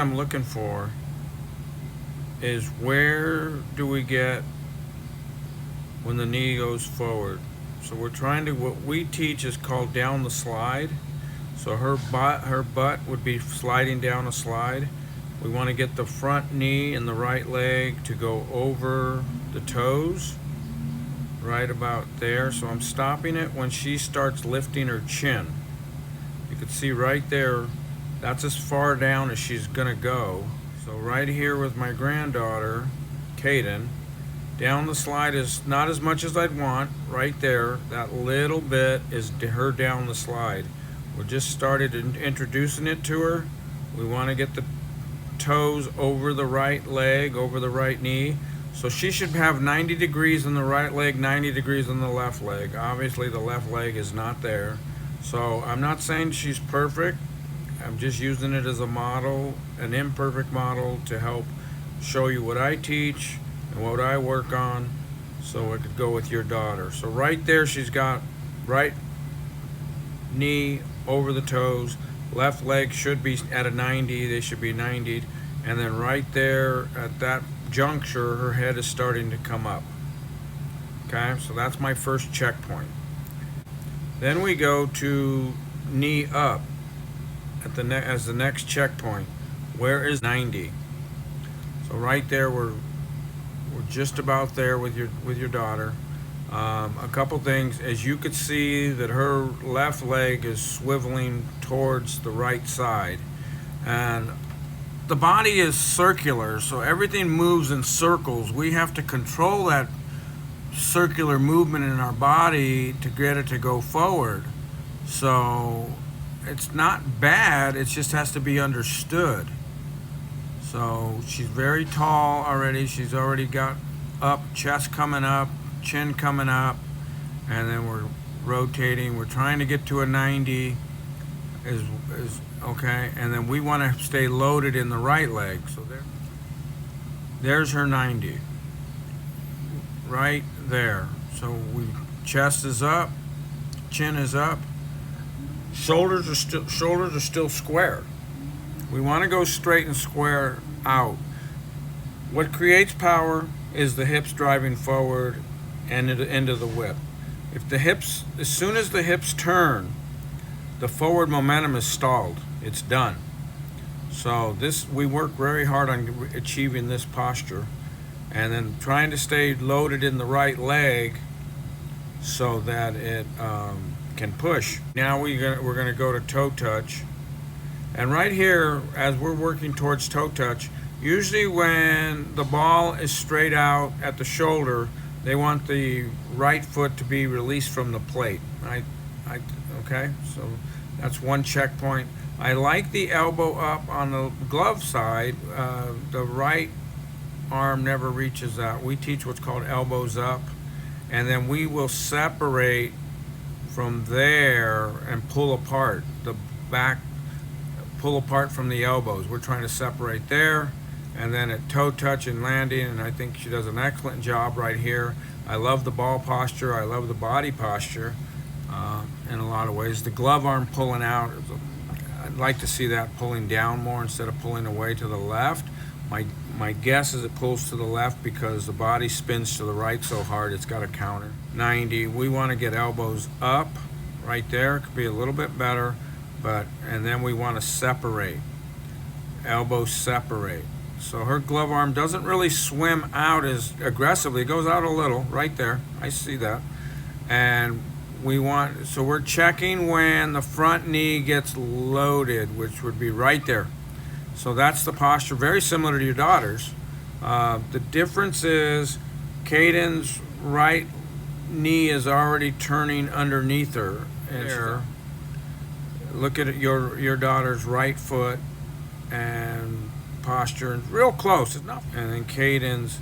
I'm looking for is where do we get when the knee goes forward. So we're trying to, what we teach is called down the slide. So her butt would be sliding down a slide. We want to get the front knee and the right leg to go over the toes, right about there. So I'm stopping it when she starts lifting her chin. You can see right there, that's as far down as she's gonna go. So right here with my granddaughter, Kaden, down the slide is not as much as I'd want. Right there, that little bit is her down the slide. We just started introducing it to her. We want to get the toes over the right leg, over the right knee. So she should have 90 degrees in the right leg, 90 degrees in the left leg. Obviously the left leg is not there. So I'm not saying she's perfect. I'm just using it as a model, an imperfect model, to help show you what I teach and what I work on, so it could go with your daughter. So right there, she's got right knee over the toes, left leg should be at a 90, they should be 90, and then right there at that juncture, her head is starting to come up. Okay, so that's my first checkpoint. Then we go to knee up at the as the next checkpoint. Where is 90? So right there, we're just about there with your daughter. A couple things, as you could see that her left leg is swiveling towards the right side, and the body is circular, so everything moves in circles. We have to control that circular movement in our body to get it to go forward. So it's not bad, it just has to be understood. So she's very tall already. She's already got up, chest coming up, chin coming up, and then we're rotating. We're trying to get to a 90 is okay, and then we want to stay loaded in the right leg. So there's her 90 right there. So chest is up, chin is up, shoulders are still square. We want to go straight and square out. What creates power is the hips driving forward and into the whip. If the hips, as soon as the hips turn, the forward momentum is stalled. It's done. So we work very hard on achieving this posture, and then trying to stay loaded in the right leg so that it can push. Now we're going to go to toe touch. And right here, as we're working towards toe touch, usually when the ball is straight out at the shoulder, they want the right foot to be released from the plate. Okay, so that's one checkpoint. I like the elbow up on the glove side. The right arm never reaches out. We teach what's called elbows up, and then we will separate from there and pull apart the back. Pull apart from the elbows. We're trying to separate there, and then at toe touch and landing, and I think she does an excellent job right here. I love the ball posture. I love the body posture in a lot of ways. The glove arm pulling out, I'd like to see that pulling down more instead of pulling away to the left. My guess is it pulls to the left because the body spins to the right so hard it's got a counter. 90, we want to get elbows up right there. It could be a little bit better. And then we want to separate, elbows separate. So her glove arm doesn't really swim out as aggressively. It goes out a little right there. I see that. And so we're checking when the front knee gets loaded, which would be right there. So that's the posture, very similar to your daughter's. The difference is Kaden's right knee is already turning underneath her. And look at your daughter's right foot and posture, real close. It's not. And then Kaden's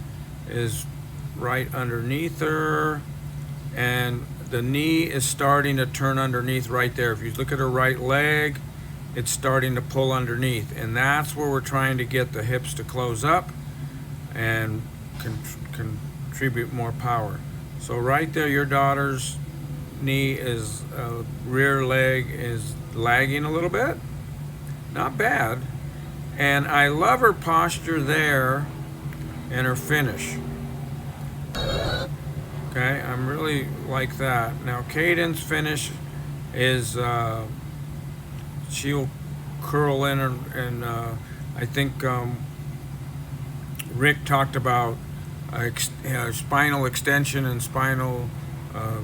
is right underneath her, and the knee is starting to turn underneath right there. If you look at her right leg, it's starting to pull underneath, and that's where we're trying to get the hips to close up and contribute more power. So right there, your daughter's knee is rear leg is lagging a little bit, not bad, And I love her posture there and her finish. Okay, I'm really like that. Now, Caden's finish is she'll curl in, and I think Rick talked about spinal extension and spinal uh,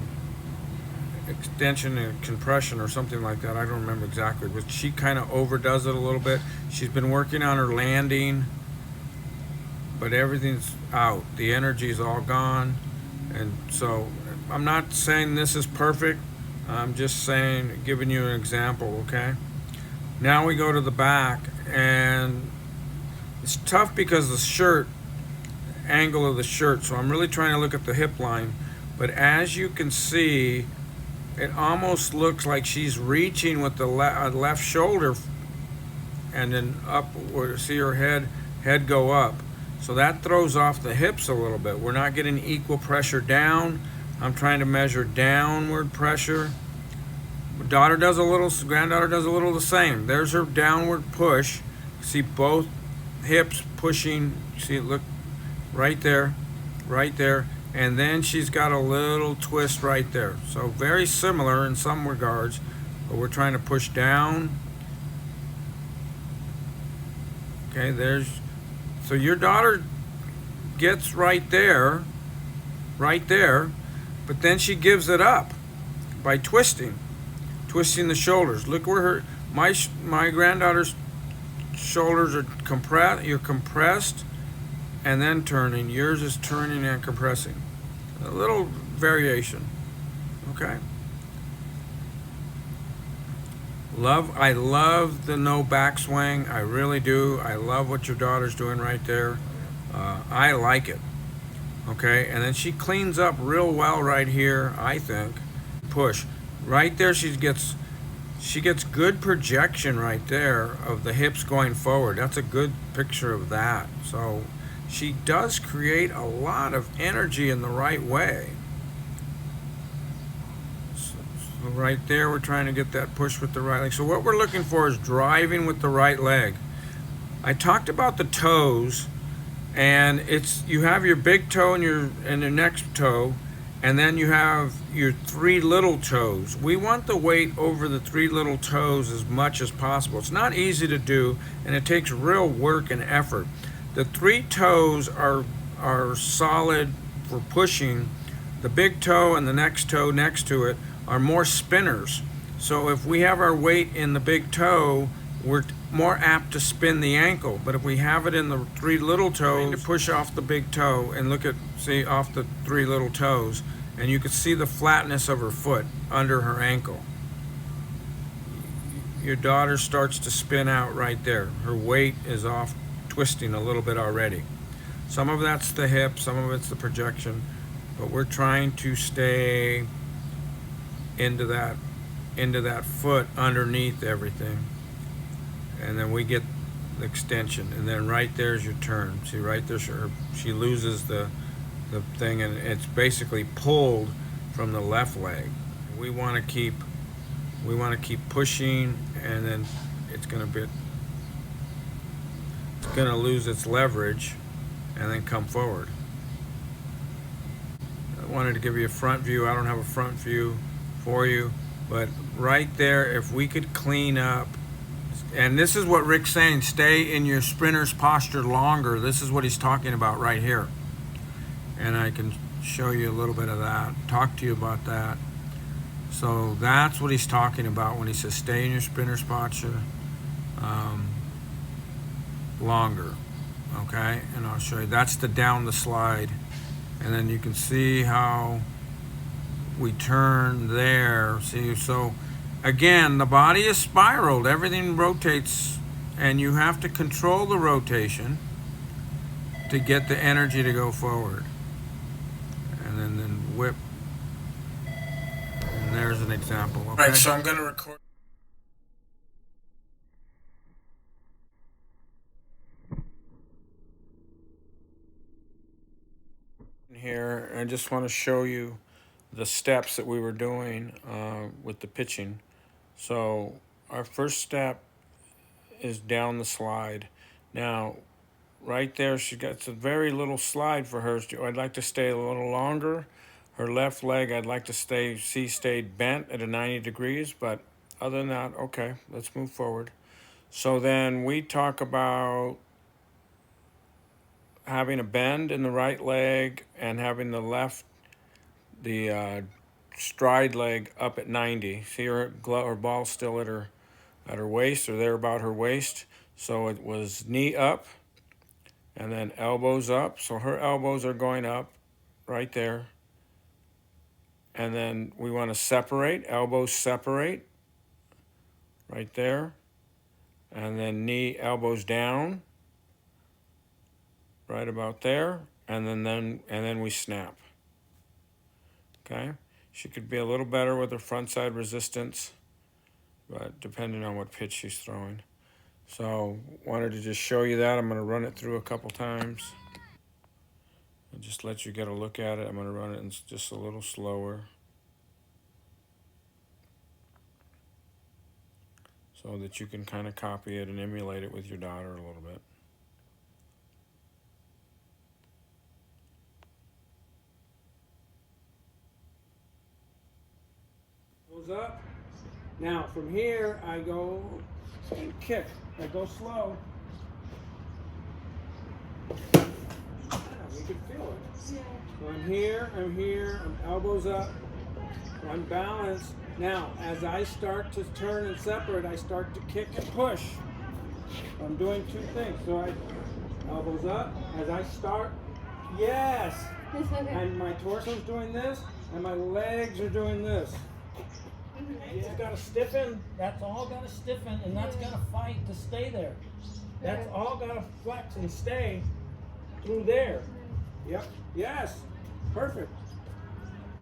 extension and compression or something like that. I don't remember exactly, but she kind of overdoes it a little bit. She's been working on her landing, but everything's out. The energy's all gone. And so I'm not saying this is perfect. I'm just saying, giving you an example, okay? Now we go to the back, and it's tough because the shirt, angle of the shirt, so I'm really trying to look at the hip line. But as you can see, it almost looks like she's reaching with the left shoulder, and then up, or see her head go up. So that throws off the hips a little bit. We're not getting equal pressure down. I'm trying to measure downward pressure. Granddaughter does a little the same. There's her downward push. See both hips pushing. See it, look right there, right there. And then she's got a little twist right there. So very similar in some regards, but we're trying to push down. Okay, so your daughter gets right there, but then she gives it up by twisting the shoulders. Look where my granddaughter's shoulders are compressed. You're compressed and then turning. Yours is turning and compressing. A little variation. Okay. I love the no backswing. I really do. I love what your daughter's doing right there. I like it. Okay, and then she cleans up real well right here, I think. Push. Right there she gets good projection right there of the hips going forward. That's a good picture of that. So she does create a lot of energy in the right way. So right there we're trying to get that push with the right leg. So what we're looking for is driving with the right leg. I talked about the toes, and you have your big toe and your next toe, and then you have your three little toes. We want the weight over the three little toes as much as possible. It's not easy to do, and it takes real work and effort. The three toes are solid for pushing. The big toe and the next toe next to it are more spinners. So if we have our weight in the big toe, we're more apt to spin the ankle. But if we have it in the three little toes, to push off the big toe and see off the three little toes, and you can see the flatness of her foot under her ankle. Your daughter starts to spin out right there. Her weight is off, twisting a little bit already. Some of that's the hip, some of it's the projection, but we're trying to stay into that foot underneath everything. And then we get the extension, and then right there's your turn. See right there, she loses the thing, and it's basically pulled from the left leg. We want to keep pushing, and then it's going to lose its leverage and then come forward. I wanted to give you a front view. I don't have a front view for you, but right there, if we could clean up, and this is what Rick's saying, stay in your sprinter's posture longer. This is what he's talking about right here. And I can show you a little bit of that, talk to you about that. So that's what he's talking about when he says stay in your sprinter's posture longer. Okay, and I'll show you. That's the down the slide. And then you can see how we turn there. See, so again, the body is spiraled. Everything rotates, and you have to control the rotation to get the energy to go forward. And then whip. And there's an example. Okay? All right, so I'm going to record. Here, I just want to show you the steps that we were doing with the pitching. So our first step is down the slide, Now, right there, she got a very little slide for hers. I'd like to stay a little longer. Her left leg, I'd like to stayed bent at a 90 degrees, but other than that, okay, let's move forward. So then we talk about having a bend in the right leg and having the stride leg up at 90. See her ball's still at her waist or there about her waist. So it was knee up and then elbows up. So her elbows are going up right there. And then we want to separate, elbows separate right there. And then knee, elbows down right about there. And then we snap. Okay? She could be a little better with her front side resistance, but depending on what pitch she's throwing. So wanted to just show you that. I'm going to run it through a couple times and just let you get a look at it. I'm going to run it just a little slower so that you can kind of copy it and emulate it with your daughter a little bit. Goes up. Now from here I go and kick. I go slow. You can feel it. Yeah. So I'm here, I'm elbows up, I'm balanced. Now, as I start to turn and separate, I start to kick and push. I'm doing two things. So I elbows up, as I start, yes! Okay. And my torso's doing this, and my legs are doing this. It's got to stiffen, that's all got to stiffen, and that's got to fight to stay there. That's all got to flex and stay through there. Yep. Yes. Perfect.